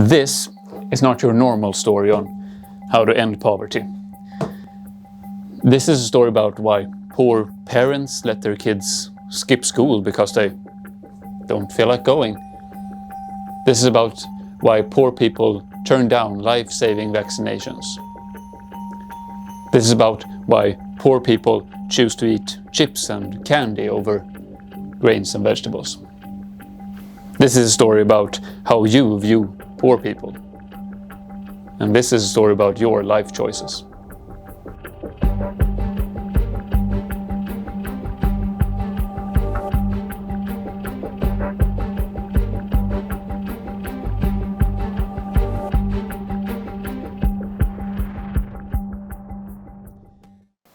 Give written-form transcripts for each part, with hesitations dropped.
This is not your normal story on how to end poverty. This is a story about why poor parents let their kids skip school because they don't feel like going. This is about why poor people turn down life-saving vaccinations. This is about why poor people choose to eat chips and candy over grains and vegetables. This is a story about how you view poor people. And this is a story about your life choices.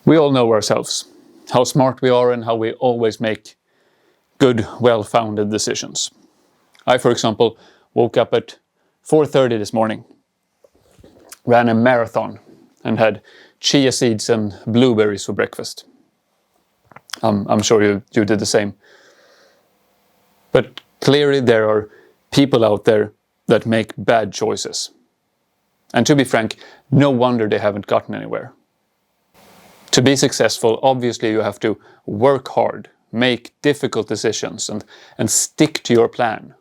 We all know ourselves, how smart we are and how we always make good, well-founded decisions. I, for example, woke up at 4:30 this morning, ran a marathon and had chia seeds and blueberries for breakfast. I'm sure you did the same. But clearly there are people out there that make bad choices. And to be frank, no wonder they haven't gotten anywhere. To be successful, obviously you have to work hard, make difficult decisions and stick to your plan.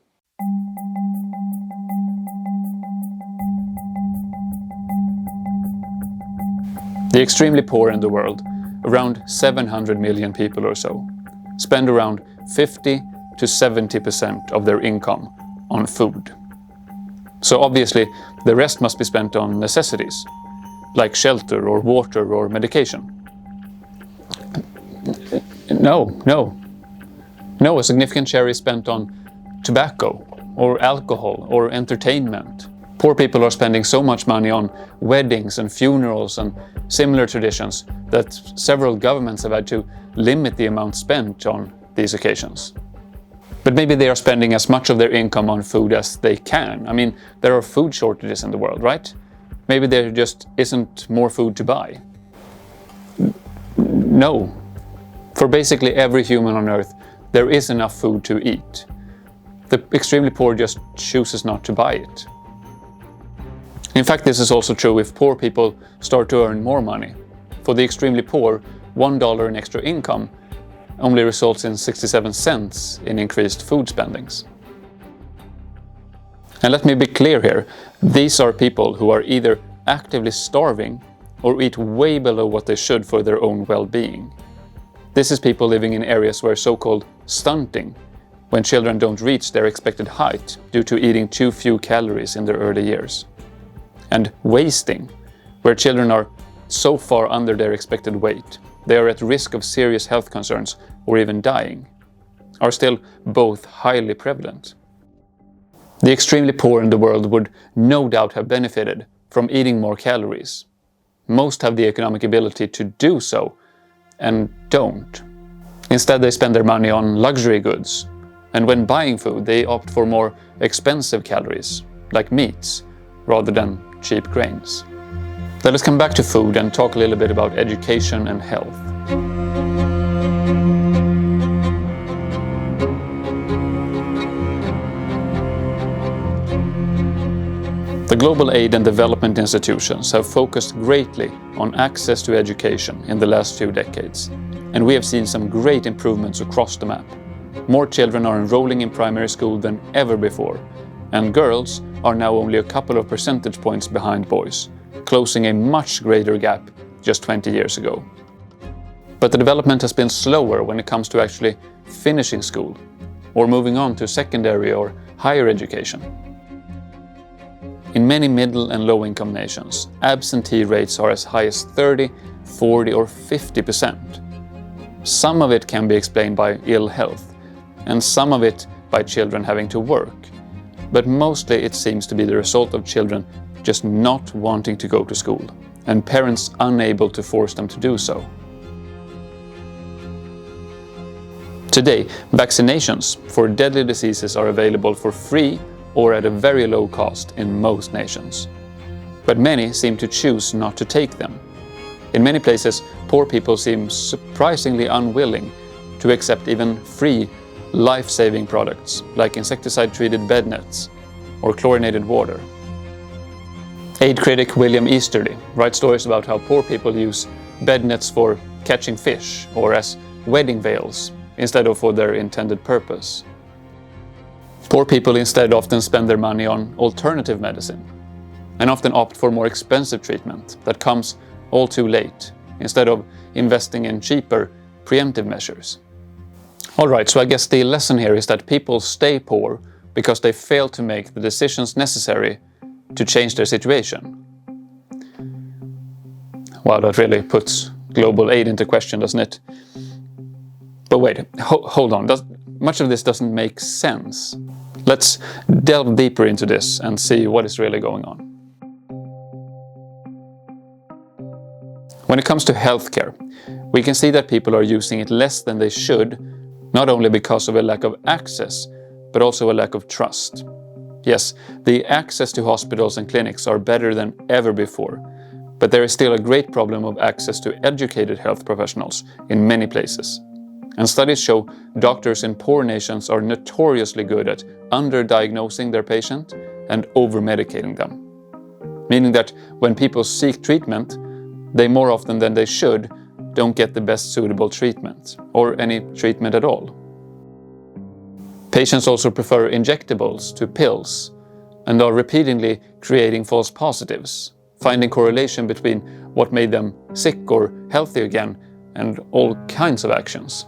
The extremely poor in the world, around 700 million people or so, spend around 50 to 70% of their income on food. So obviously the rest must be spent on necessities, like shelter or water or medication. No, a significant share is spent on tobacco or alcohol or entertainment. Poor people are spending so much money on weddings and funerals and similar traditions that several governments have had to limit the amount spent on these occasions. But maybe they are spending as much of their income on food as they can. I mean, there are food shortages in the world, right? Maybe there just isn't more food to buy. No. For basically every human on Earth, there is enough food to eat. The extremely poor just chooses not to buy it. In fact, this is also true if poor people start to earn more money. For the extremely poor, $1 in extra income only results in 67 cents in increased food spendings. And let me be clear here, these are people who are either actively starving or eat way below what they should for their own well-being. This is people living in areas where so-called stunting, when children don't reach their expected height due to eating too few calories in their early years. And wasting, where children are so far under their expected weight, they are at risk of serious health concerns or even dying, are still both highly prevalent. The extremely poor in the world would no doubt have benefited from eating more calories. Most have the economic ability to do so, and don't. Instead, they spend their money on luxury goods, and when buying food, they opt for more expensive calories, like meats, rather than cheap grains. Let us come back to food and talk a little bit about education and health. The global aid and development institutions have focused greatly on access to education in the last few decades, and we have seen some great improvements across the map. More children are enrolling in primary school than ever before, and girls are now only a couple of percentage points behind boys, closing a much greater gap just 20 years ago. But the development has been slower when it comes to actually finishing school, or moving on to secondary or higher education. In many middle and low-income nations, absentee rates are as high as 30, 40 or 50%. Some of it can be explained by ill health, and some of it by children having to work. But mostly it seems to be the result of children just not wanting to go to school, and parents unable to force them to do so. Today, vaccinations for deadly diseases are available for free or at a very low cost in most nations. But many seem to choose not to take them. In many places, poor people seem surprisingly unwilling to accept even free, life-saving products like insecticide-treated bed nets or chlorinated water. Aid critic William Easterly writes stories about how poor people use bed nets for catching fish or as wedding veils instead of for their intended purpose. Poor people instead often spend their money on alternative medicine and often opt for more expensive treatment that comes all too late instead of investing in cheaper preemptive measures. Alright, so I guess the lesson here is that people stay poor because they fail to make the decisions necessary to change their situation. Wow, that really puts global aid into question, doesn't it? But wait, hold on, much of this doesn't make sense. Let's delve deeper into this and see what is really going on. When it comes to healthcare, we can see that people are using it less than they should, not only because of a lack of access, but also a lack of trust. Yes, the access to hospitals and clinics are better than ever before, but there is still a great problem of access to educated health professionals in many places. And studies show doctors in poor nations are notoriously good at underdiagnosing their patient and over-medicating them. Meaning that when people seek treatment, they more often than they should don't get the best suitable treatment, or any treatment at all. Patients also prefer injectables to pills, and are repeatedly creating false positives, finding correlation between what made them sick or healthy again, and all kinds of actions.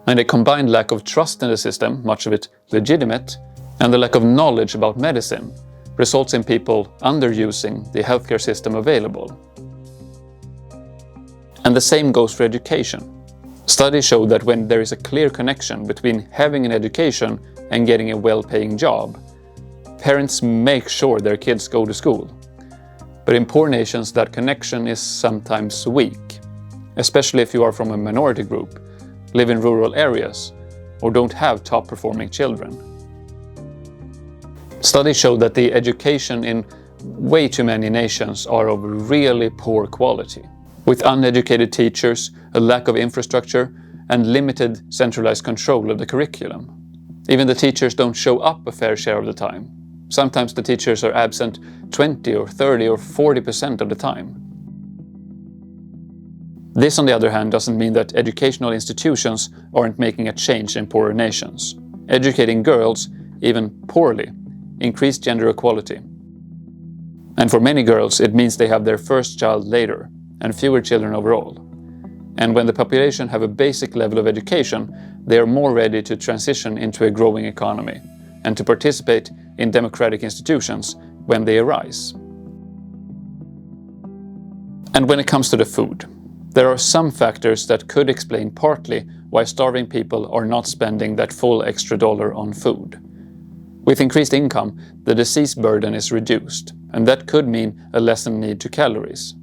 And a combined lack of trust in the system, much of it legitimate, and the lack of knowledge about medicine, results in people underusing the healthcare system available. And the same goes for education. Studies show that when there is a clear connection between having an education and getting a well-paying job, parents make sure their kids go to school. But in poor nations, that connection is sometimes weak, especially if you are from a minority group, live in rural areas, or don't have top-performing children. Studies show that the education in way too many nations are of really poor quality, with uneducated teachers, a lack of infrastructure, and limited centralized control of the curriculum. Even the teachers don't show up a fair share of the time. Sometimes the teachers are absent 20 or 30 or 40% of the time. This, on the other hand, doesn't mean that educational institutions aren't making a change in poorer nations. Educating girls, even poorly, increase gender equality. And for many girls, it means they have their first child later, and fewer children overall. And when the population have a basic level of education, they are more ready to transition into a growing economy and to participate in democratic institutions when they arise. And when it comes to the food, there are some factors that could explain partly why starving people are not spending that full extra dollar on food. With increased income, the disease burden is reduced, and that could mean a lessened need to calories.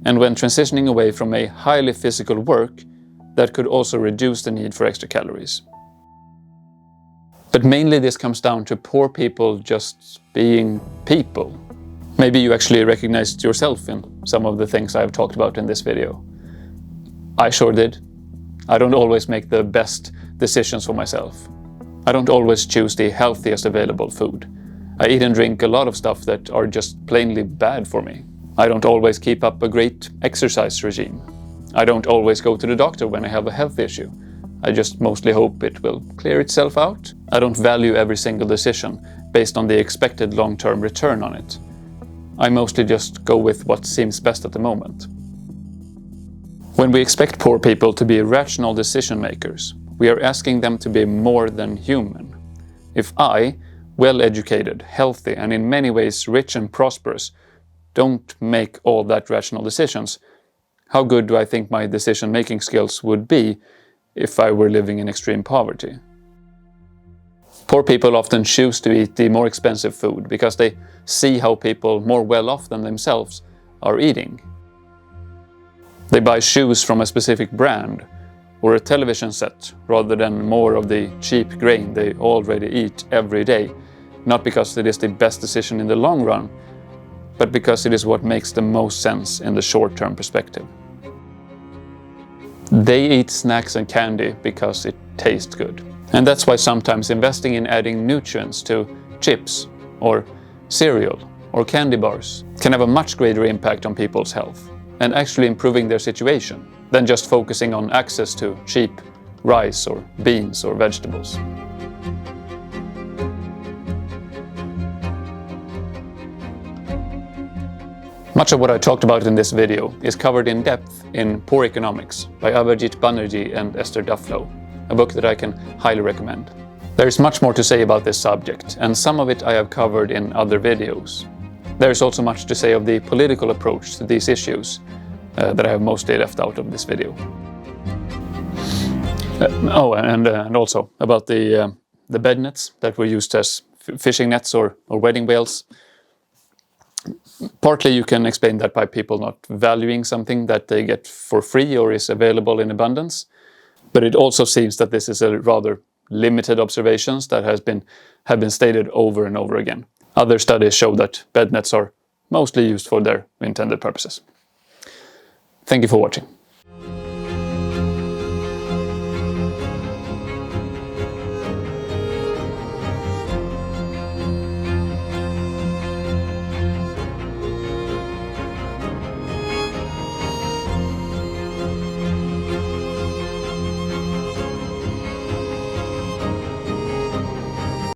And when transitioning away from a highly physical work, that could also reduce the need for extra calories. But mainly this comes down to poor people just being people. Maybe you actually recognized yourself in some of the things I've talked about in this video. I sure did. I don't always make the best decisions for myself. I don't always choose the healthiest available food. I eat and drink a lot of stuff that are just plainly bad for me. I don't always keep up a great exercise regime. I don't always go to the doctor when I have a health issue. I just mostly hope it will clear itself out. I don't value every single decision based on the expected long-term return on it. I mostly just go with what seems best at the moment. When we expect poor people to be rational decision makers, we are asking them to be more than human. If I, well-educated, healthy, and in many ways rich and prosperous, don't make all that rational decisions, how good do I think my decision-making skills would be if I were living in extreme poverty? Poor people often choose to eat the more expensive food because they see how people more well-off than themselves are eating. They buy shoes from a specific brand or a television set rather than more of the cheap grain they already eat every day, not because it is the best decision in the long run, but because it is what makes the most sense in the short-term perspective. They eat snacks and candy because it tastes good. And that's why sometimes investing in adding nutrients to chips or cereal or candy bars can have a much greater impact on people's health and actually improving their situation than just focusing on access to cheap rice or beans or vegetables. Much of what I talked about in this video is covered in depth in Poor Economics by Abhijit Banerjee and Esther Duflo, a book that I can highly recommend. There is much more to say about this subject, and some of it I have covered in other videos. There is also much to say of the political approach to these issues that I have mostly left out of this video. And also about the bed nets that were used as fishing nets or wedding bales. Partly you can explain that by people not valuing something that they get for free or is available in abundance. But it also seems that this is a rather limited observations that have been stated over and over again. Other studies show that bed nets are mostly used for their intended purposes. Thank you for watching.